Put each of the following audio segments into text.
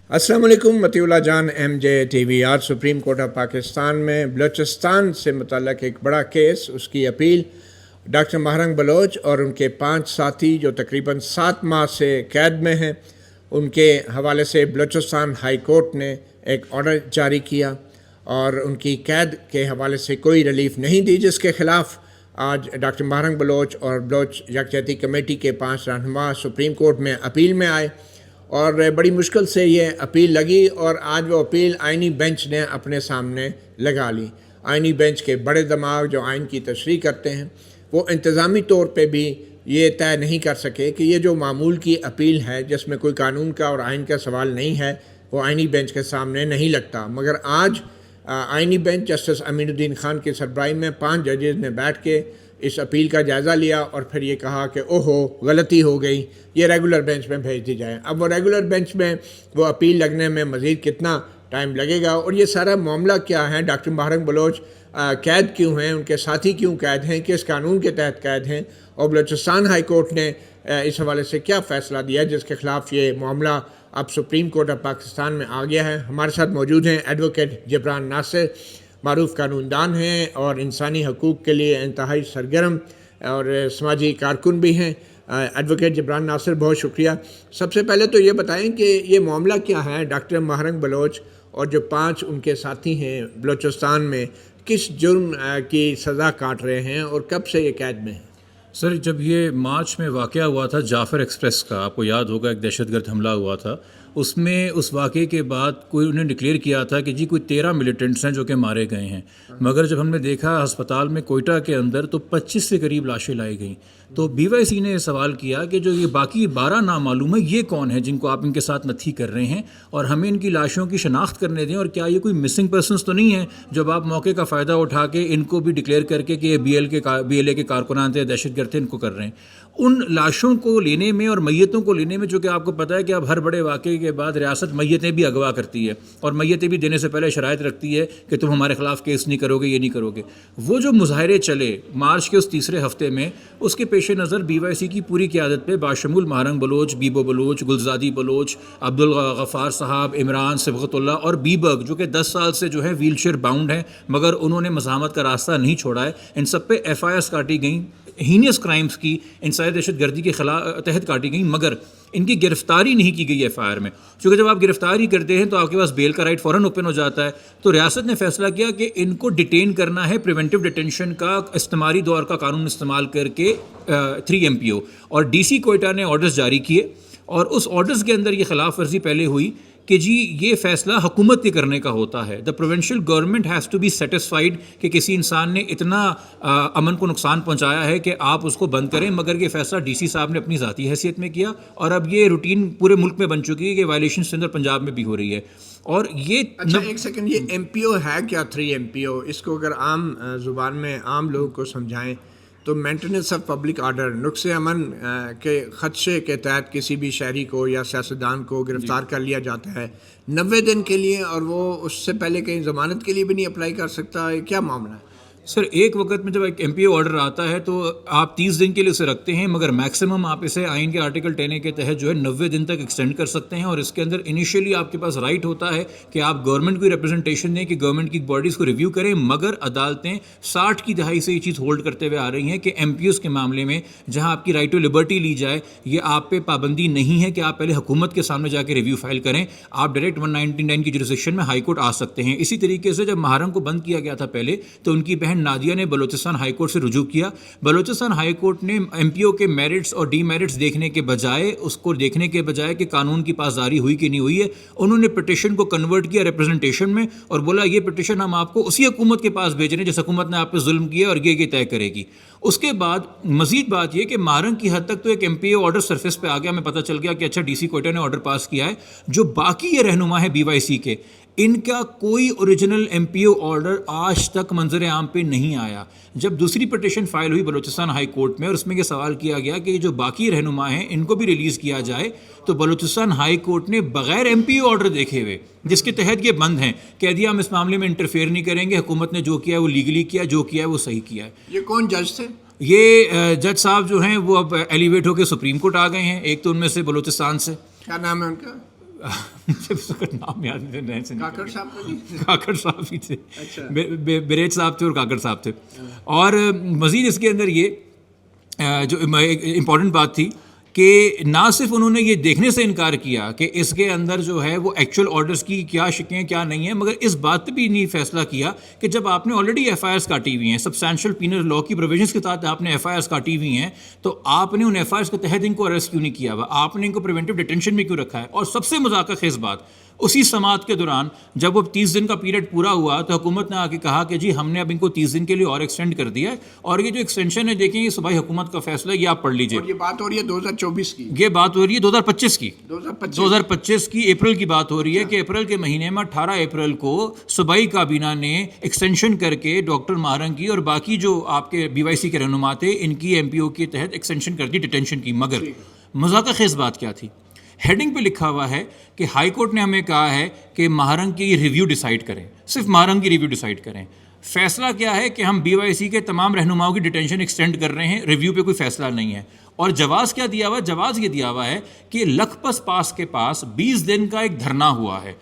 السلام علیکم. مطیع اللہ جان M J T V. آج سپریم کورٹ آف پاکستان میں بلوچستان سے متعلق ایک بڑا کیس، اس کی اپیل ڈاکٹر ماہرنگ بلوچ اور ان کے 5 ساتھی جو تقریباً 7 ماہ سے قید میں ہیں، ان کے حوالے سے بلوچستان ہائی کورٹ نے ایک آرڈر جاری کیا اور ان کی قید کے حوالے سے کوئی ریلیف نہیں دی، جس کے خلاف آج ڈاکٹر ماہرنگ بلوچ اور بلوچ یکجہتی کمیٹی کے 5 رہنما سپریم کورٹ میں اپیل میں آئے اور بڑی مشکل سے یہ اپیل لگی، اور آج وہ اپیل آئینی بینچ نے اپنے سامنے لگا لی. آئینی بینچ کے بڑے دماغ جو آئین کی تشریح کرتے ہیں، وہ انتظامی طور پہ بھی یہ طے نہیں کر سکے کہ یہ جو معمول کی اپیل ہے جس میں کوئی قانون کا اور آئین کا سوال نہیں ہے، وہ آئینی بینچ کے سامنے نہیں لگتا. مگر آج آئینی بینچ جسٹس امین الدین خان کی سربراہی میں 5 ججز نے بیٹھ کے اس اپیل کا جائزہ لیا اور پھر یہ کہا کہ اوہو غلطی ہو گئی، یہ ریگولر بینچ میں بھیج دی جائے. اب وہ ریگولر بینچ میں وہ اپیل لگنے میں مزید کتنا ٹائم لگے گا، اور یہ سارا معاملہ کیا ہے، ڈاکٹر ماہرنگ بلوچ قید کیوں ہیں، ان کے ساتھی کیوں قید ہیں، کس قانون کے تحت قید ہیں، اور بلوچستان ہائی کورٹ نے اس حوالے سے کیا فیصلہ دیا جس کے خلاف یہ معاملہ اب سپریم کورٹ آف پاکستان میں آ گیا ہے. ہمارے ساتھ موجود ہیں ایڈوکیٹ جبران ناصر، معروف قانون دان ہیں اور انسانی حقوق کے لیے انتہائی سرگرم اور سماجی کارکن بھی ہیں. ایڈوکیٹ جبران ناصر، بہت شکریہ. سب سے پہلے تو یہ بتائیں کہ یہ معاملہ کیا ہے، ڈاکٹر ماہرنگ بلوچ اور جو 5 ان کے ساتھی ہیں بلوچستان میں کس جرم کی سزا کاٹ رہے ہیں اور کب سے یہ قید میں ہیں؟ سر، جب یہ مارچ میں واقعہ ہوا تھا جعفر ایکسپریس کا، آپ کو یاد ہوگا ایک دہشت گرد حملہ ہوا تھا، اس میں اس واقعے کے بعد انہیں ڈکلیئر کیا تھا کہ جی کوئی 13 ملیٹنٹس ہیں جو کہ مارے گئے ہیں. مگر جب ہم نے دیکھا ہسپتال میں کوئٹہ کے اندر تو 25 سے قریب لاشیں لائی گئیں. تو بی وائی سی نے یہ سوال کیا کہ جو یہ باقی 12 نامعلوم ہے یہ کون ہے جن کو آپ ان کے ساتھ نتھی کر رہے ہیں، اور ہمیں ان کی لاشوں کی شناخت کرنے دیں، اور کیا یہ کوئی مسنگ پرسنس تو نہیں ہے جب آپ موقع کا فائدہ اٹھا کے ان کو بھی ڈکلیئر کر کے کہ یہ بی ایل اے کے کارکنان تھے، دہشت گرد تھے، ان کو کر رہے ہیں. ان لاشوں کو لینے میں اور میتوں کو لینے میں، چونکہ آپ کو پتہ ہے کہ اب ہر بڑے واقعے کے بعد ریاست میتیں بھی اغوا کرتی ہے، اور میتیں بھی دینے سے پہلے شرائط رکھتی ہے کہ تم ہمارے خلاف کیس نہیں کرو گے، یہ نہیں کرو گے. وہ جو مظاہرے چلے مارچ کے اس تیسرے ہفتے میں، اس کے پیش نظر بی وائی سی کی پوری قیادت پہ باشمول ماہرنگ بلوچ، بیبو بلوچ، گلزادی بلوچ، عبدالغفار صاحب، عمران، صبغت اللہ اور بیبرگ، جو کہ 10 سال سے جو ہے ویل چیئر باؤنڈ ہیں مگر انہوں نے مزاحمت کا راستہ نہیں چھوڑا ہے، ان سب پہ ایف آئی آرز کاٹی گئیں، ہینیس کرائمز کی انسانی دہشت گردی کے تحت کاٹی گئیں، مگر ان کی گرفتاری نہیں کی گئی ایف آئی آر میں. چونکہ جب آپ گرفتاری کرتے ہیں تو آپ کے پاس بیل کا رائٹ فوراً اوپن ہو جاتا ہے. تو ریاست نے فیصلہ کیا کہ ان کو ڈیٹین کرنا ہے پریونٹیو ڈیٹینشن کا استعماری دور کا قانون استعمال کر کے 3 MPO، اور ڈی سی کوئٹہ نے آرڈرز جاری کیے، اور اس آرڈرز کے اندر یہ خلاف ورزی پہلے ہوئی کہ جی یہ فیصلہ حکومت کے کرنے کا ہوتا ہے. The provincial government has to be satisfied کہ کسی انسان نے اتنا امن کو نقصان پہنچایا ہے کہ آپ اس کو بند کریں، مگر یہ فیصلہ ڈی سی صاحب نے اپنی ذاتی حیثیت میں کیا، اور اب یہ روٹین پورے ملک میں بن چکی ہے کہ وائلیشن سندھ اور پنجاب میں بھی ہو رہی ہے. اور یہ اچھا ایک سیکنڈ، یہ MPO ہے کیا 3 MPO؟ اس کو اگر عام زبان میں عام لوگوں کو سمجھائیں تو مینٹیننس آف پبلک آرڈر، نقص امن کے خدشے کے تحت کسی بھی شہری کو یا سیاستدان کو گرفتار کر لیا جاتا ہے 90 دن کے لیے، اور وہ اس سے پہلے کہیں ضمانت کے لیے بھی نہیں اپلائی کر سکتا. یہ کیا معاملہ ہے؟ سر، ایک وقت میں جب ایک MPO آرڈر آتا ہے تو آپ 30 دن کے لیے اسے رکھتے ہیں، مگر میکسیمم آپ اسے آئین کے آرٹیکل 10A کے تحت جو ہے 90 دن تک ایکسٹینڈ کر سکتے ہیں. اور اس کے اندر انیشیلی آپ کے پاس رائٹ ہوتا ہے کہ آپ گورنمنٹ کو ریپرزنٹیشن دیں کہ گورنمنٹ کی باڈیز کو ریویو کریں، مگر عدالتیں 60 کی دہائی سے یہ چیز ہولڈ کرتے ہوئے آ رہی ہیں کہ MPOs کے معاملے میں جہاں آپ کی رائٹ ٹو لبرٹی لی جائے، یہ آپ پہ پابندی نہیں ہے کہ آپ پہلے حکومت کے سامنے جا کے ریویو فائل کریں، آپ ڈائریکٹ 199 کی جوریسڈکشن میں ہائی کورٹ آ سکتے ہیں. اسی طریقے سے جب ماہرنگ کو بند کیا گیا تھا پہلے، تو ان کی بہن نادیہ نے بلوچستان ہائی کورٹ سے رجوع کیا. بلوچستان ہائی کورٹ نے MPO کے میرٹس اور ڈی میرٹس دیکھنے کے بجائے، اس کو دیکھنے کے بجائے کہ قانون کی پاسداری ہوئی کہ نہیں ہوئی ہے، انہوں نے پٹیشن کو کنورٹ کیا ریپرزنٹیشن میں، اور بولا یہ پٹیشن ہم آپ کو اسی حکومت کے پاس بھیج رہے ہیں جس حکومت نے آپ پہ ظلم کیا اور یہ طے کرے گی. اس کے بعد مزید بات یہ کہ ماہرنگ کی حد تک تو ایک MPO آرڈر سرفیس پہ آ گیا، ہمیں پتہ چل گیا کہ اچھا ڈی سی کوئٹہ نے آرڈر پاس کیا ہے. جو باقی یہ رہنما ہے BYC کے، ان کا کوئی اوریجنل MPO آرڈر آج تک منظر عام پہ نہیں آیا. جب دوسری پٹیشن فائل ہوئی بلوچستان ہائی کورٹ میں اور اس میں یہ سوال کیا گیا کہ جو باقی رہنما ہیں ان کو بھی ریلیز کیا جائے، تو بلوچستان ہائی کورٹ نے بغیر MPO آرڈر دیکھے ہوئے، جس کے تحت یہ بند ہیں، کہہ دیا ہم اس معاملے میں انٹرفیئر نہیں کریں گے، حکومت نے جو کیا ہے وہ لیگلی کیا، جو کیا ہے وہ صحیح کیا ہے. یہ کون جج تھے؟ یہ جج صاحب جو ہیں وہ اب ایلیویٹ ہو کے سپریم کورٹ آ گئے ہیں. ایک تو ان میں سے بلوچستان سے، کیا نام ہے ان کا؟ مجھے اس وقت نام یاد نہیں تھے. کاکڑ صاحب کو نہیں؟ کاکڑ صاحب ہی تھے, بریج صاحب تھے اور کاکڑ صاحب تھے. اور مزید اس کے اندر یہ جو امپورٹنٹ بات تھی کہ نہ صرف انہوں نے یہ دیکھنے سے انکار کیا کہ اس کے اندر جو ہے وہ ایکچوئل آرڈرز کی کیا شکیں کیا نہیں ہیں, مگر اس بات پہ بھی نہیں فیصلہ کیا کہ جب آپ نے آلریڈی ایف آئی آرز کاٹی ہوئی ہیں, سبسٹینشیل پینل لا کی پروویژنس کے تحت آپ نے ایف آئی آرز کاٹی ہوئی ہیں, تو آپ نے ان ایف آئی آرز کے تحت ان کو اریسٹ کیوں نہیں کیا ہوا, آپ نے ان کو پریونٹیو ڈیٹینشن میں کیوں رکھا ہے. اور سب سے مذاکرہ خیز بات, اسی سماعت کے دوران جب وہ 30 دن کا پیریڈ پورا ہوا تو حکومت نے آ کے کہا کہ جی ہم نے اب ان کو 30 دن کے لیے اور ایکسٹینڈ کر دیا ہے, اور یہ جو ایکسٹینشن ہے دیکھیں یہ صوبائی حکومت کا فیصلہ ہے, یہ آپ پڑھ لیجیے. یہ بات ہو رہی ہے 2024 کی, یہ بات ہو رہی ہے 2025 کی, 2025 کی اپریل کی بات ہو رہی ہے کہ اپریل کے مہینے میں 18 اپریل کو صوبائی کابینہ نے ایکسٹینشن کر کے ڈاکٹر مہرنگ کی اور باقی جو آپ کے بی وائی سی کے رہنما تھے ان کی ایم پی او کے تحت ایکسٹینشن کر دی ڈیٹینشن کی. مگر مذاکرہ خیز بات کیا تھی, ہیڈنگ پہ لکھا ہوا ہے کہ ہائی کورٹ نے ہمیں کہا ہے کہ مہرنگ کی ریویو ڈیسائیڈ کریں, صرف مہرنگ کی ریویو ڈیسائیڈ کریں. فیصلہ کیا ہے کہ ہم بی وائی سی کے تمام رہنماؤں کی ڈیٹینشن ایکسٹینڈ کر رہے ہیں, ریویو پہ کوئی فیصلہ نہیں ہے. اور جواز کیا دیا ہوا ہے, جواز یہ دیا ہوا ہے کہ لکھپت پاس کے پاس 20 دن کا ایک دھرنا ہوا ہے,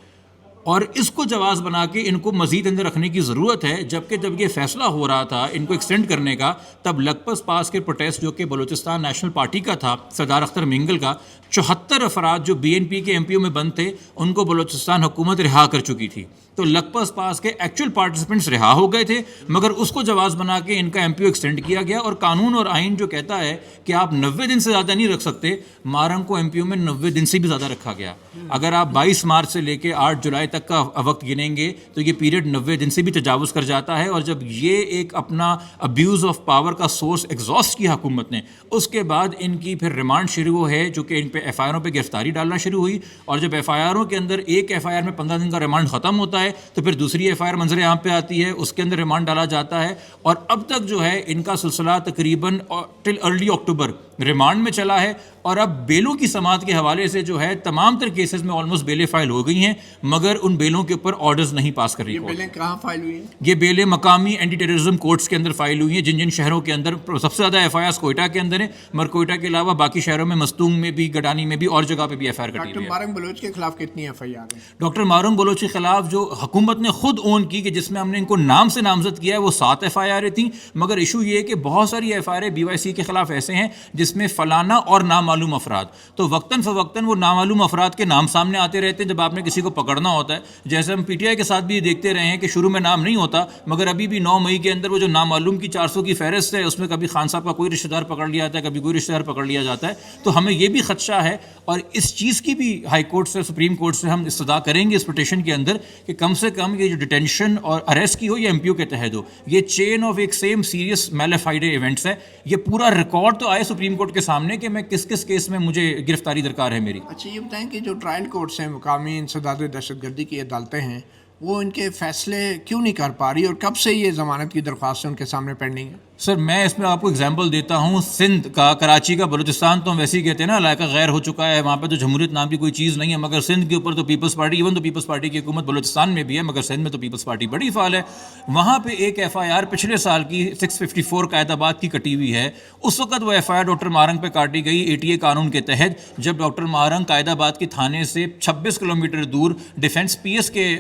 اور اس کو جواز بنا کے ان کو مزید اندر رکھنے کی ضرورت ہے. جبکہ جب یہ فیصلہ ہو رہا تھا ان کو ایکسٹینڈ کرنے کا, تب لکھپت پاس کے پروٹیسٹ جو کہ بلوچستان نیشنل پارٹی کا تھا سردار اختر مینگل کا, 74 افراد جو بی این پی کے ایم پی او میں بند تھے ان کو بلوچستان حکومت رہا کر چکی تھی. تو لکھپت پاس کے ایکچوئل پارٹیسپینٹس رہا ہو گئے تھے, مگر اس کو جواز بنا کے ان کا ایم پی او ایکسٹینڈ کیا گیا. اور قانون اور آئین جو کہتا ہے کہ آپ 90 دن سے زیادہ نہیں رکھ سکتے, مہرنگ کو ایم پی او میں 90 دن سے بھی زیادہ رکھا گیا. اگر آپ 22 مارچ سے لے کے 8 جولائی تک کا وقت گنیں گے تو یہ پیریڈ 90 دن سے بھی تجاوز کر جاتا ہے. اور جب یہ ایک اپنا ابیوز آف پاور کا سورس ایگزاسٹ کیا حکومت نے, اس کے بعد ان کی پھر ریمانڈ شروع ہے جو کہ ان پہ ایف آئی آروں پہ گرفتاری ڈالنا شروع ہوئی. اور جب ایف آئی آروں کے اندر ایک ایف آئی آر میں 15 دن کا ریمانڈ ختم ہوتا ہے تو پھر دوسری ایف آئی آر منظر عام پہ آتی ہے, اس کے اندر ریمانڈ ڈالا جاتا ہے. اور اب تک جو ہے ان کا سلسلہ تقریباً ٹل ارلی اکتوبر ریمانڈ میں چلا ہے. اور اب بیلوں کی سماعت کے حوالے سے جو ہے تمام تر کیسز میں آلموسٹ بیلیں فائل ہو گئی ہیں, مگر ان بیلوں کے اوپر آرڈرز نہیں پاس کر رہی. یہ بیلیں کہاں فائل ہوئی ہیں؟ یہ بیلیں مقامی اینٹی ٹیررزم کورٹس کے اندر فائل ہوئی ہیں, جن جن شہروں کے اندر سب سے زیادہ ایف آئی آرز کوئٹہ کے اندر ہیں, مگر کوئٹہ کے علاوہ باقی شہروں میں مستونگ میں بھی, گڈانی میں بھی, اور جگہ پہ بھی ایف آئی آر کٹی ہوئی ہے. ڈاکٹر مہرنگ بلوچ کے خلاف کتنی ایف آئی آر ہیں؟ ڈاکٹر مہرنگ بلوچ کے خلاف جو حکومت نے خود اون کی کہ جس میں ہم نے ان کو نام سے نامزد کیا ہے وہ 7 ایف آئی آریں تھیں. مگر ایشو یہ ہے کہ بہت ساری ایف آئی آریں بی وائی سی کے خلاف ایسے ہیں جس میں فلانا اور نامعلوم افراد, تو وقتاً فوقتاً وہ نامعلوم افراد کے نام سامنے آتے رہتے ہیں جب آپ نے کسی کو پکڑنا ہوتا ہے. جیسے ہم پی ٹی آئی کے ساتھ بھی دیکھتے رہے ہیں کہ شروع میں نام نہیں ہوتا, مگر ابھی بھی 9 مئی کے اندر وہ جو نامعلوم کی 400 کی فہرست ہے اس میں کبھی خان صاحب کا کوئی رشتہ دار پکڑ لیا جاتا ہے, کبھی کوئی رشتہ دار پکڑ لیا جاتا ہے. تو ہمیں یہ بھی خدشہ ہے, اور اس چیز کی بھی ہائی کورٹ سے, سپریم کورٹ سے ہم استدعا کریں گے اس پٹیشن کے اندر کہ کم سے کم یہ جو ڈیٹینشن اور اریسٹ کی ہو یا ایم پی او کے تحت ہو, یہ چین آف ایک سیم سیریس میلیفائڈے ایونٹس ہے. یہ پورا ریکارڈ تو آئے سپریم کورٹ کے سامنے کہ میں کس کس کیس میں مجھے گرفتاری درکار ہے میری. اچھا یہ بتائیں کہ جو ٹرائل کورٹس ہیں, مقامی انسداد دہشت گردی کی عدالتیں ہیں, وہ ان کے فیصلے کیوں نہیں کر پا رہی, اور کب سے یہ ضمانت کی درخواستیں ان کے سامنے پینڈنگ ہے؟ سر میں اس میں آپ کو اگزامپل دیتا ہوں. سندھ کا, کراچی کا, بلوچستان تو ہم ویسے ہی کہتے ہیں نا علاقہ غیر ہو چکا ہے, وہاں پہ تو جمہوریت نام کی کوئی چیز نہیں ہے, مگر سندھ کے اوپر تو پیپلز پارٹی, ایون تو پیپلز پارٹی کی حکومت بلوچستان میں بھی ہے, مگر سندھ میں تو پیپلز پارٹی بڑی فعال ہے. وہاں پہ ایک ایف آئی آر پچھلے سال کی 654 قائد آباد کی کٹی ہوئی ہے. اس وقت وہ ایف آئی آر ڈاکٹر مہرنگ پہ کاٹی گئی ATA قانون کے تحت, جب ڈاکٹر مہرنگ قائد آباد کے تھانے سے 26 کلومیٹر دور ڈیفینس PS کے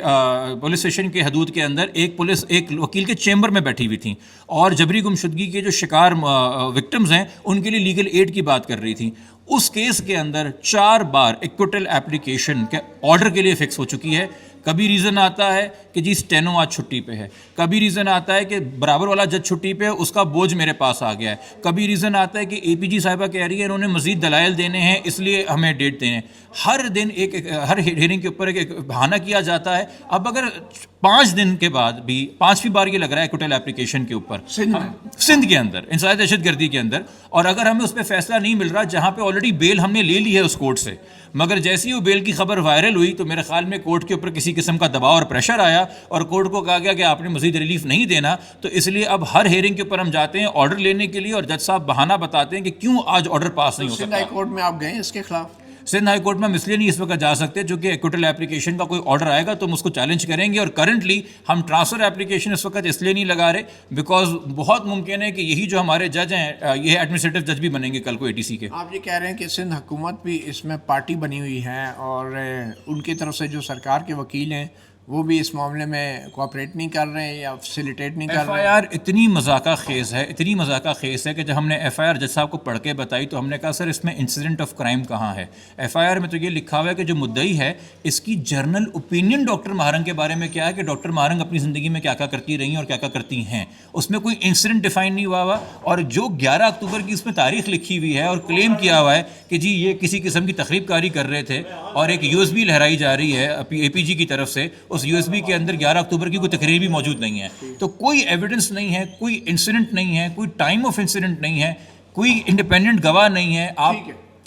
پولیس اسٹیشن کے حدود کے اندر ایک وکیل کے چیمبر میں بیٹھی ہوئی تھیں, اور جبری گمشدگی کے جو شکار وکٹمز ہیں ان کے لیے لیگل ایڈ کی بات کر رہی تھیں. اس کیس کے اندر 4 بار ایکوٹل ایپلیکیشن کے آرڈر کے لیے فکس ہو چکی ہے. کبھی ریزن آتا ہے کہ جی اسٹینو آج چھٹی پہ ہے, کبھی ریزن آتا ہے کہ برابر والا جج چھٹی پہ ہے, اس کا بوجھ میرے پاس آ گیا ہے, کبھی ریزن آتا ہے کہ APG صاحبہ کہہ رہی ہے انہوں نے مزید دلائل دینے ہیں اس لیے ہمیں ڈیٹ دینے ہیں. ہر دن ہر ہیئرنگ کے اوپر ایک بہانہ کیا جاتا ہے. اب اگر 5 دن کے بعد بھی 5ویں بار یہ لگ رہا ہے ایکوٹل ایپلیکیشن کے اوپر سندھ کے اندر انسداد دہشت گردی کے اندر, اور اگر ہمیں اس پہ فیصلہ نہیں مل رہا جہاں پہ آلریڈی بیل ہم نے لے لی ہے اس کورٹ سے, مگر جیسی ہی وہ بیل کی خبر وائرل ہوئی تو میرے خیال میں کورٹ کے اوپر کسی قسم کا دباؤ اور پریشر آیا, اور کورٹ کو کہا گیا کہ آپ نے مزید ریلیف نہیں دینا. تو اس لیے اب ہر ہیئرنگ کے اوپر ہم جاتے ہیں آرڈر لینے کے لیے, اور جج صاحب بہانہ بتاتے ہیں کہ کیوں آج آرڈر پاس نہیں ہو سکتا. ہائی کورٹ میں آپ گئے اس کے خلاف؟ سندھ ہائی کورٹ میں ہم اس لیے نہیں اس وقت جا سکتے جو کہ ایکوٹل اپلیکیشن کا کوئی آرڈر آئے گا تو ہم اس کو چیلنج کریں گے, اور کرنٹلی ہم ٹرانسفر اپلیکیشن اس وقت اس لیے نہیں لگا رہے بیکاز بہت ممکن ہے کہ یہی جو ہمارے جج ہیں یہ ایڈمنسٹریٹو جج بھی بنیں گے کل کو ATC کے. آپ یہ کہہ رہے ہیں کہ سندھ حکومت بھی اس میں پارٹی بنی ہوئی ہے اور ان کی طرف سے جو سرکار کے وکیل ہیں وہ بھی اس معاملے میں کوآپریٹ نہیں کر رہے ہیں یا فیسیلیٹیٹ نہیں کر رہے ہیں. FIR اتنی مذاقہ خیز ہے کہ جب ہم نے FIR جج صاحب کو پڑھ کے بتائی تو ہم نے کہا سر اس میں انسیڈنٹ آف کرائم کہاں ہے. FIR میں تو یہ لکھا ہوا ہے کہ جو مدعی ہے اس کی جرنل اوپینین ڈاکٹر مہارنگ کے بارے میں کیا ہے کہ ڈاکٹر مہارنگ اپنی زندگی میں کیا کیا کرتی رہی ہیں اور کیا کیا کرتی ہیں. اس میں کوئی انسیڈنٹ ڈیفائن نہیں ہوا اور جو 11 اکتوبر کی اس میں تاریخ لکھی ہوئی ہے اور کلیم کیا ہوا ہے کہ جی یہ کسی قسم کی تخریب کاری کر رہے تھے اور ایک USB لہرائی جا رہی ہے APG کی طرف سے, اس USB کے اندر 11 اکتوبر کی کوئی تقریر بھی موجود نہیں ہے. تو کوئی ایویڈنس نہیں ہے, کوئی انسیڈنٹ نہیں ہے, کوئی ٹائم آف انسیڈنٹ نہیں ہے, کوئی انڈیپینڈنٹ گواہ نہیں ہے آپ,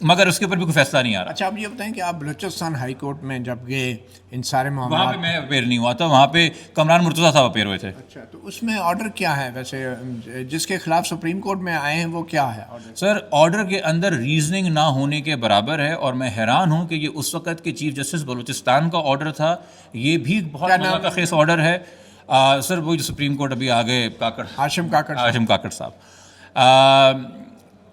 مگر اس کے اوپر بھی کوئی فیصلہ نہیں آ رہا. اچھا آپ یہ بتائیں کہ آپ بلوچستان ہائی کورٹ میں جب گئے ان سارے وہاں معاملات پہ میں اپیئر نہیں ہوا تھا, وہاں پہ کمران مرتضیٰ صاحب اپیئر ہوئے تھے. اچھا تو اس میں آرڈر کیا ہے ویسے جس کے خلاف سپریم کورٹ میں آئے ہیں وہ کیا ہے آرڈر؟ سر آرڈر کے اندر ریزننگ نہ ہونے کے برابر ہے اور میں حیران ہوں کہ یہ اس وقت کے چیف جسٹس بلوچستان کا آرڈر تھا, یہ بھی بہت مذاقہ خیز آرڈر ہے. سر وہ جو سپریم کورٹ ابھی آگے ہاشم کاکڑ صاحب,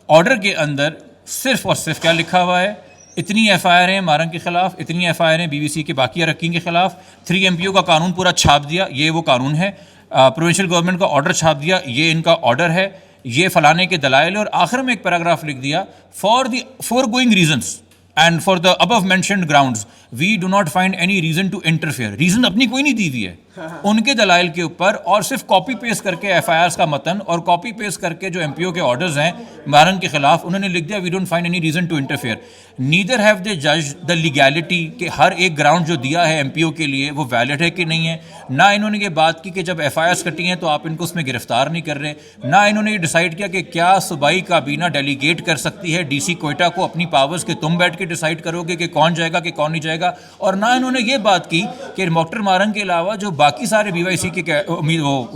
آرڈر کے اندر صرف اور صرف کیا لکھا ہوا ہے, اتنی FIR ہیں مہارنگ کے خلاف, اتنی FIR ہیں BBC کے باقی اراکین کے خلاف, 3 MPO کا قانون پورا چھاپ دیا, یہ وہ قانون ہے, پروونشل گورنمنٹ کا آرڈر چھاپ دیا, یہ ان کا آرڈر ہے, یہ فلانے کے دلائل, اور آخر میں ایک پیراگراف لکھ دیا for the foregoing reasons and for the above mentioned grounds we do not find any reason to interfere. Reason اپنی کوئی نہیں دی ہوئی ہے ان کے دلائل کے اوپر, اور صرف کاپی پیسٹ کر کے FIRs کا متن اور کاپی پیسٹ کر کے جو MPO کے آرڈرز ہیں مہارنگ کے خلاف انہوں نے لکھ دیا we don't find any reason to interfere. Neither have they جج دا لیگیلٹی کہ ہر ایک گراؤنڈ جو دیا ہے MPO کے لیے وہ ویلڈ ہے کہ نہیں ہے. نہ انہوں نے یہ بات کی کہ جب FIRs کٹی ہیں تو آپ ان کو اس میں گرفتار نہیں کر رہے, نہ انہوں نے یہ ڈیسائیڈ کیا کہ کیا صوبائی کابینہ ڈیلیگیٹ کر سکتی ہے DC کوئٹہ کو اپنی پاورز کہ تم بیٹھ کے ڈیسائیڈ کرو گے کہ کون جائے گا کہ کون نہیں جائے گا, اور نہ انہوں نے یہ بات کی کہ ڈاکٹر مہارنگ کے علاوہ جو باقی سارے BYC کے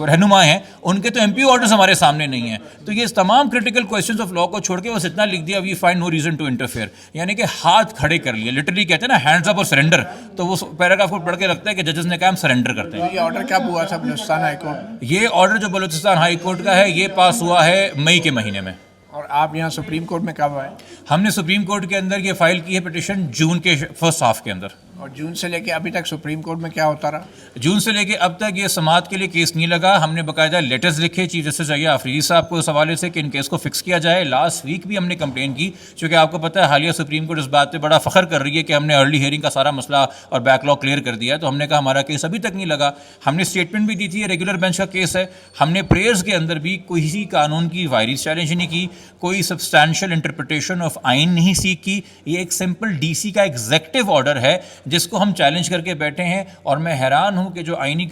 رہنما ہیں ان کے تو MPO آرڈرز ہمارے سامنے نہیں ہیں. تو یہ تمام کرٹیکل کویسچنز آف لا کو چھوڑ کے بس اتنا لکھ دیا we find no reason to interfere, یعنی کہ ہاتھ کھڑے کر لیے, لٹرلی کہتے ہیں نا ہینڈز اپ اور سرنڈر, تو وہ پیراگراف کو پڑھ کے لگتا ہے کہ ججز نے کہا ہم سرنڈر کرتے ہیں. یہ آرڈر کب ہوا تھا بلوچستان ہائی کورٹ؟ یہ آرڈر جو بلوچستان ہائی کورٹ کا ہے یہ پاس ہوا ہے مئی کے مہینے میں. اور آپ یہاں سپریم کورٹ میں کب آئے؟ ہم نے سپریم کورٹ کے اندر یہ فائل کی ہے پٹیشن جون کے فرسٹ ہاف کے اندر. اور جون سے لے کے ابھی تک سپریم کورٹ میں کیا ہوتا رہا؟ جون سے لے کے اب تک یہ سماعت کے لیے کیس نہیں لگا. ہم نے باقاعدہ لیٹرز لکھے چیف جسٹس عیا آفریدی صاحب کو اس حوالے سے کہ ان کیس کو فکس کیا جائے. لاسٹ ویک بھی ہم نے کمپلین کی, چونکہ آپ کو پتہ ہے حالیہ سپریم کورٹ اس بات پہ بڑا فخر کر رہی ہے کہ ہم نے ارلی ہیئرنگ کا سارا مسئلہ اور بیک لاگ کلیئر کر دیا ہے. تو ہم نے کہا ہمارا کیس ابھی تک نہیں لگا. ہم نے اسٹیٹمنٹ بھی دی تھی یہ ریگولر بینچ کا کیس ہے. ہم نے پریئرز کے اندر بھی کوئی قانون کی وائریس چیلنج نہیں کی, کوئی سبسٹینشیل انٹرپریٹیشن آف آئین نہیں سیکھ کی. یہ ایک سمپل DC کا ایگزیکٹو آرڈر ہے جس کو ہم چیلنج کر کے بیٹھے ہیں. اور میں حیران ہوں کہ جو آئینی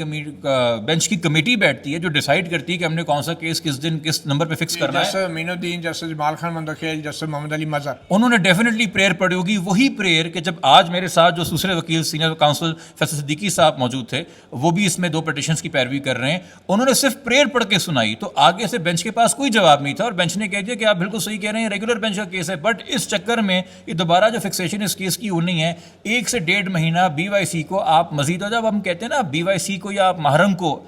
بینچ کی کمیٹی بیٹھتی ہے جو ڈیسائیڈ کرتی ہے کہ ہم نے کون سا کیس کس دن کس نمبر پہ فکس کرنا ہے, جسٹس امین الدین, جسٹس جمال خان مندوخیل, جسٹس محمد علی مظہر, انہوں نے ڈیفینیٹلی پریئر پڑھی ہوگی. وہی پریئر کہ جب آج میرے ساتھ جو دوسرے وکیل سینئر کاؤنسل فیصل صدیقی صاحب موجود تھے وہ بھی اس میں 2 پٹیشنز کی پیروی کر رہے ہیں, انہوں نے صرف پریئر پڑھ کے سنائی. تو آگے سے بینچ کے پاس کوئی جواب نہیں تھا اور بینچ نے کہہ دیا کہ آپ بالکل صحیح کہہ رہے ہیں ریگولر بینچ کا کیس ہے. بٹ اس چکر میں یہ دوبارہ جو فکسیشن اس کیس کی ہونی ہے 1 سے 1.5 مہینہ BYC کو آپ مزید, اور جب ہم کہتے ہیں نا BYC کو یا آپ مہارنگ کو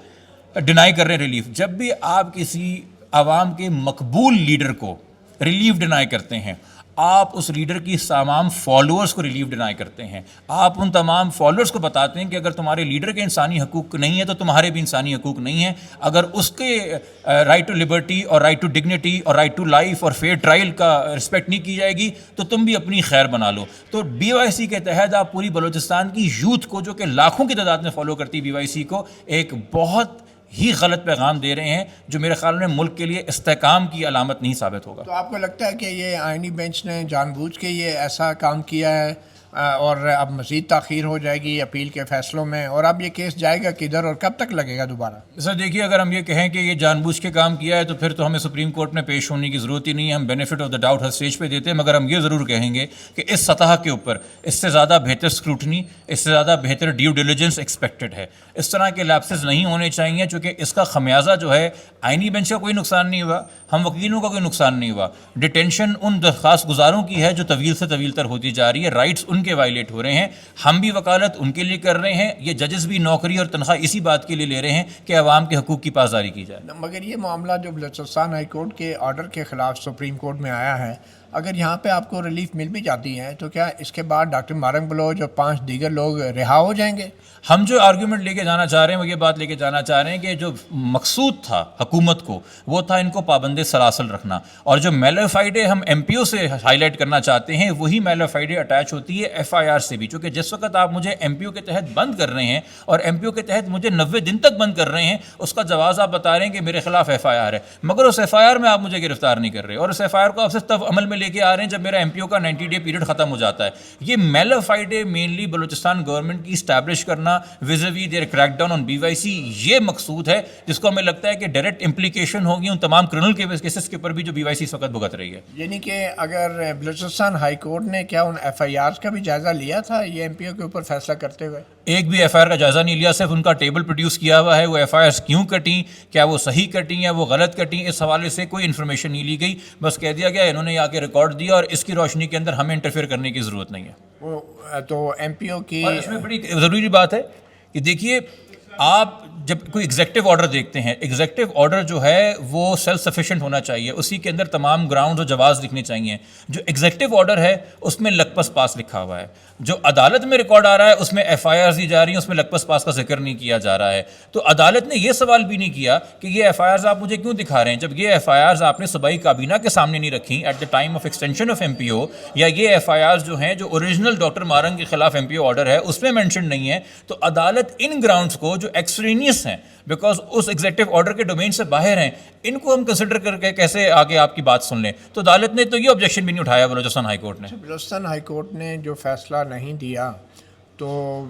ڈینائی کر رہے ہیں ریلیف, جب بھی آپ کسی عوام کے مقبول لیڈر کو ریلیف ڈینائی کرتے ہیں آپ اس لیڈر کی تمام فالوورز کو ریلیف ڈینائی کرتے ہیں. آپ ان تمام فالوورز کو بتاتے ہیں کہ اگر تمہارے لیڈر کے انسانی حقوق نہیں ہے تو تمہارے بھی انسانی حقوق نہیں ہیں. اگر اس کے رائٹ ٹو لبرٹی اور رائٹ ٹو ڈگنیٹی اور رائٹ ٹو لائف اور فیئر ٹرائل کا رسپیکٹ نہیں کی جائے گی تو تم بھی اپنی خیر بنا لو. تو BYC کے تحت آپ پوری بلوچستان کی یوتھ کو جو کہ لاکھوں کی تعداد میں فالو کرتی BYC کو ایک بہت ہی غلط پیغام دے رہے ہیں جو میرے خیال میں ملک کے لیے استحکام کی علامت نہیں ثابت ہوگا. تو آپ کو لگتا ہے کہ یہ آئینی بینچ نے جان بوجھ کے یہ ایسا کام کیا ہے اور اب مزید تاخیر ہو جائے گی اپیل کے فیصلوں میں، اور اب یہ کیس جائے گا کدھر اور کب تک لگے گا دوبارہ؟ سر دیکھیے، اگر ہم یہ کہیں کہ یہ جان بوجھ کے کام کیا ہے تو پھر تو ہمیں سپریم کورٹ میں پیش ہونے کی ضرورت ہی نہیں ہے، ہم benefit of the doubt Hare stage پہ دیتے ہیں. مگر ہم یہ ضرور کہیں گے کہ اس سطح کے اوپر اس سے زیادہ بہتر اسکروٹنی، اس سے زیادہ بہتر ڈیو ڈیلیجنس ایکسپیکٹڈ ہے. اس طرح کے لیپسز نہیں ہونے چاہیے، چونکہ اس کا خمیازہ جو ہے آئینی بینچ کا کوئی نقصان نہیں ہوا، ہم وکیلوں کا کوئی نقصان نہیں ہوا. ڈیٹینشن ان درخواست گزاروں کی ہے جو طویل سے طویل تر ہوتی جا رہی ہے، رائٹس ان کے وائلیٹ ہو رہے ہیں. ہم بھی وکالت ان کے لیے کر رہے ہیں، یہ ججز بھی نوکری اور تنخواہ اسی بات کے لیے لے رہے ہیں کہ عوام کے حقوق کی پاسداری کی جائے. مگر یہ معاملہ جو بلوچستان ہائی کورٹ کے آرڈر کے خلاف سپریم کورٹ میں آیا ہے، اگر یہاں پہ آپ کو ریلیف مل بھی جاتی ہے تو کیا اس کے بعد ڈاکٹر مہرنگ بلوچ اور 5 دیگر لوگ رہا ہو جائیں گے؟ ہم جو آرگیومنٹ لے کے جانا چاہ رہے ہیں وہ یہ بات لے کے جانا چاہ رہے ہیں کہ جو مقصود تھا حکومت کو وہ تھا ان کو پابند سلاسل رکھنا، اور جو میلوفائڈے ہم ایم پی او سے ہائی لائٹ کرنا چاہتے ہیں وہی میلوفائڈے اٹیچ ہوتی ہے ایف آئی آر سے بھی. چونکہ جس وقت آپ مجھے ایم پی او کے تحت بند کر رہے ہیں اور ایم پی او کے تحت مجھے 90 دن تک بند کر رہے ہیں، اس کا جواز آپ بتا رہے ہیں کہ میرے خلاف ایف آئی آر ہے، مگر اس ایف آئی آر میں آپ مجھے گرفتار نہیں کر رہے، اور اس ایف آئی آر کو آپ صرف تب عمل میں لے کے آ رہے ہیں جب میرا ایم پی او کا 90 ڈے پیریڈ ختم ہو جاتا ہے. یہ میلوفائڈے مینلی بلوچستان گورنمنٹ کی اسٹیبلش کرنا vis-a-vis their crack down on B Y C, یہ مقصود ہے جس کو ہمیں لگتا ہے کہ ڈائریکٹ امپلیکیشن ہوگی ان تمام کرنل کیسز کے اوپر بھی جو بی وائی سی اس وقت بھگت رہی ہے. یعنی کہ اگر بلوچستان ہائی کورٹ نے کیا ان ایف آئی آرز کا بھی جائزہ لیا تھا یہ ایم پی او کے اوپر فیصلہ کرتے ہوئے؟ ایک بھی ایف آئی آر کا جائزہ نہیں لیا، صرف ان کا ٹیبل پروڈیوس کیا ہوا ہے. وہ ایف آئی آرز کیوں کٹیں، کیا وہ صحیح کٹیں یا وہ غلط کٹیں، اس حوالے سے کوئی انفارمیشن نہیں لی گئی. بس کہہ دیا گیا انہوں نے آ کے ریکارڈ دیا اور اس کی روشنی کے اندر ہمیں انٹرفیئر کرنے کی ضرورت نہیں ہے. وہ تو ایم پی او کی، اور اس میں بڑی ضروری بات ہے کہ دیکھیے، آپ جب کوئی ایگزیکٹو آرڈر دیکھتے ہیں، ایگزیکٹو آرڈر جو ہے وہ سیلف سفیشینٹ ہونا چاہیے، اسی کے اندر تمام گراؤنڈز اور جواز لکھنے چاہیے. جو ایگزیکٹو آرڈر ہے اس میں لکپس پاس لکھا ہوا ہے، جو عدالت میں ریکارڈ آ رہا ہے اس میں ایف آئی آرز دی جا رہی ہیں، اس میں لکپس پاس کا ذکر نہیں کیا جا رہا ہے. تو عدالت نے یہ سوال بھی نہیں کیا کہ یہ ایف آئی آرز آپ مجھے کیوں دکھا رہے ہیں جب یہ ایف آئی آرز آپ نے صوبائی کابینہ کے سامنے نہیں رکھی at the time of extension of M P O, یا یہ ایف آئی آرز جو ہیں جو اوریجنل ڈاکٹر مہرنگ کے خلاف ایم پی او آرڈر ہے اس میں مینشن نہیں ہے. تو عدالت ان گراؤنڈز کو جو ایکسٹرینیس ہیں بیکاز اس ایگزیکٹو آرڈر کے ڈومین سے باہر ہیں، ان کو ہم کنسیڈر کر کے کیسے آگے آپ کی بات سن لیں. تو عدالت نے تو یہ آبجیکشن بھی نہیں اٹھایا بلوچستان ہائی کورٹ نے. بلوچستان ہائی کورٹ نے جو فیصلہ نہیں دیا تو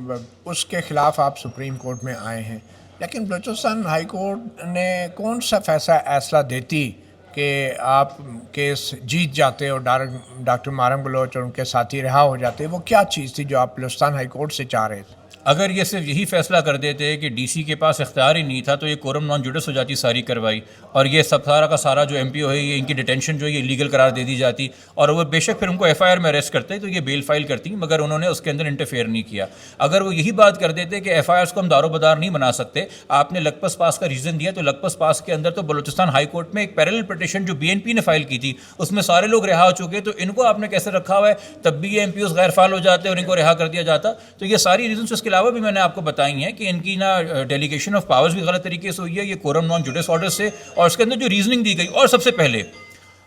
اس کے خلاف آپ سپریم کورٹ میں آئے ہیں، لیکن بلوچستان ہائی کورٹ نے کون سا فیصلہ دیتی کہ آپ کیس جیت جاتے اور ڈاکٹر مہرنگ بلوچ اور ان کے ساتھی رہا ہو جاتے؟ وہ کیا چیز تھی جو آپ بلوچستان ہائی کورٹ سے چاہ رہے تھے؟ اگر یہ صرف یہی فیصلہ کر دیتے کہ ڈی سی کے پاس اختیار ہی نہیں تھا تو یہ کورم نان جوڈس ہو جاتی ساری کارروائی، اور یہ سب سارا کا سارا جو ایم پی او ہے یہ ان کی ڈیٹینشن جو ہے یہ لیگل قرار دے دی جاتی، اور وہ بے شک پھر ان کو ایف آئی آر میں اریسٹ کرتے تو یہ بیل فائل کرتی، مگر انہوں نے اس کے اندر انٹرفیئر نہیں کیا. اگر وہ یہی بات کر دیتے کہ ایف آئی آرس کو ہم دار و بدار نہیں بنا سکتے، آپ نے لکپس پاس کا ریزن دیا، تو لکپس پاس کے اندر تو بلوچستان ہائی کورٹ میں ایک پیرلل پٹیشن جو بی این پی نے فائل کی تھی اس میں سارے لوگ رہا ہو چکے، تو ان کو آپ نے کیسے رکھا ہوا ہے؟ تب بھی یہ ایم پی اوز غیر فعال ہو جاتے اور ان کو رہا کر دیا جاتا. تو یہ ساری ریزنس اس کے علاوہ بھی میں نے آپ کو بتائی ہیں کہ ان کی نا ڈیلیگیشن آف پاورز بھی غلط طریقے سے ہوئی ہے، یہ کورم نان جوڈس آرڈر سے، اور اس کے اندر جو ریزننگ دی گئی. اور سب سے پہلے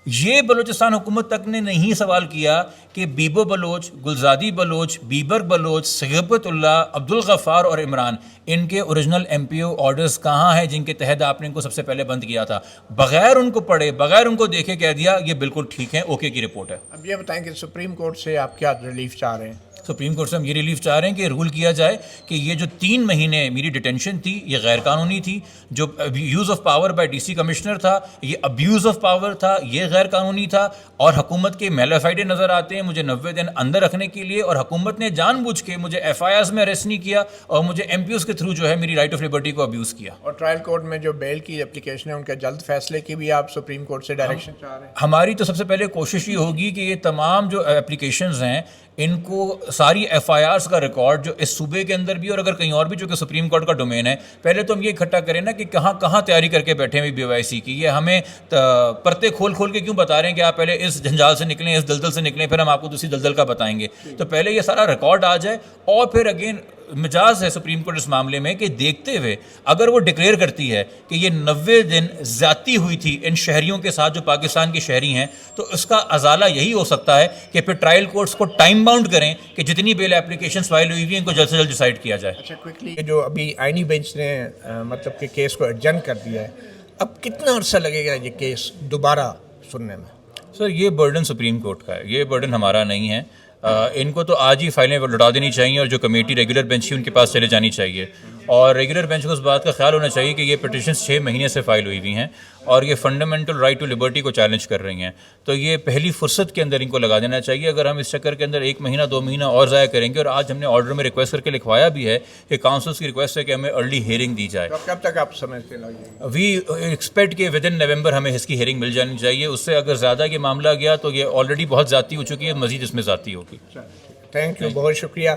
یہ بلوچستان حکومت تک نے نہیں سوال کیا کہ بیبو بلوچ، گلزادی بلوچ، بیبر بلوچ، صحبت اللہ، عبدالغفار اور عمران، ان کے اوریجنل ایم پی او آرڈرز کہاں ہیں جن کے تحت آپ نے ان کو سب سے پہلے بند کیا تھا؟ بغیر ان کو پڑھے، بغیر ان کو دیکھے کہہ دیا یہ بالکل ٹھیک ہے، اوکے کی رپورٹ ہے. اب یہ بتائیں کہ سپریم کورٹ سے آپ کیا ریلیف چاہ رہے ہیں؟ سپریم کورٹ سے ہم یہ ریلیف چاہ رہے ہیں کہ رول کیا جائے کہ یہ جو 3 مہینے میری ڈیٹینشن تھی یہ غیر قانونی تھی، جو use of power by D C commissioner تھا یہ ابیوز آف پاور تھا، یہ غیر قانونی تھا، اور حکومت کے میلافائڈے نظر آتے ہیں مجھے 90 دن اندر رکھنے کے لیے، اور حکومت نے جان بوجھ کے مجھے ایف آئی آرز میں اریسٹ نہیں کیا اور مجھے ایم پی اوز کے تھرو جو ہے میری رائٹ آف لبرٹی کو ابیوز کیا. اور ٹرائل کورٹ میں جو بیل کی اپلیکیشن ہے ان کے جلد فیصلے کی بھی آپ سپریم کورٹ سے ڈائریکشن چاہ رہے ہیں؟ ہماری تو سب سے پہلے کوشش یہ ہوگی کہ یہ تمام جو اپلیکیشنز ہیں ان کو ساری ایف آئی آرز کا ریکارڈ جو اس صوبے کے اندر بھی اور اگر کہیں اور بھی جو کہ سپریم کورٹ کا ڈومین ہے، پہلے تو ہم یہ اکٹھا کریں نا کہ کہاں کہاں تیاری کر کے بیٹھے ہوئے بی وائی سی کی. یہ ہمیں پرتے کھول کے کیوں بتا رہے ہیں کہ آپ پہلے اس جھنجال سے نکلیں، اس دلدل سے نکلیں، پھر ہم آپ کو دوسری دلدل کا بتائیں گے. تو پہلے یہ سارا ریکارڈ آ جائے، اور پھر اگین مجاز ہے سپریم کورٹ اس معاملے میں کہ دیکھتے ہوئے اگر وہ ڈکلیئر کرتی ہے کہ یہ 90 دن زیادتی ہوئی تھی ان شہریوں کے ساتھ جو پاکستان کے شہری ہیں، تو اس کا ازالہ یہی ہو سکتا ہے کہ پھر ٹرائل کورٹس کو ٹائم باؤنڈ کریں کہ جتنی بیل اپلیکیشنز فائل ہوئی ہوئی ہیں ان کو جلد سے جلد ڈیسائیڈ کیا جائے. اچھا کوئکلی، جو ابھی آئینی بینچ نے مطلب کہ کیس کو ایڈجن کر دیا ہے، اب کتنا عرصہ لگے گا یہ کیس دوبارہ سننے میں؟ سر یہ برڈن سپریم کورٹ کا ہے، یہ برڈن ہمارا نہیں ہے. ان کو تو آج ہی فائلیں لوٹا دینی چاہیے اور جو کمیٹی ریگولر بینچ کی ان کے پاس چلے جانی چاہیے. اور ریگولر بینچ کو اس بات کا خیال ہونا چاہیے کہ یہ پٹیشنز 6 مہینے سے فائل ہوئی ہوئی ہیں اور یہ فنڈامنٹل رائٹ ٹو لبرٹی کو چیلنج کر رہی ہیں. تو یہ پہلی فرصت کے اندر ان کو لگا دینا چاہیے. اگر ہم اس چکر کے اندر 1 مہینہ 2 مہینہ اور ضائع کریں گے, اور آج ہم نے آرڈر میں ریکویسٹ کر کے لکھوایا بھی ہے کہ کاؤنسلس کی ریکویسٹ ہے کہ ہمیں ارلی ہیئرنگ دی جائے. کب تک آپ سمجھتے لگے؟ وی ایکسپیکٹ کہ ود ان نومبر ہمیں اس کی ہیئرنگ مل جانی چاہیے. اس سے اگر زیادہ یہ معاملہ گیا تو یہ آلریڈی بہت ذاتی ہو چکی ہے, مزید اس میں ذاتی ہوگی. تھینک یو, بہت شکریہ.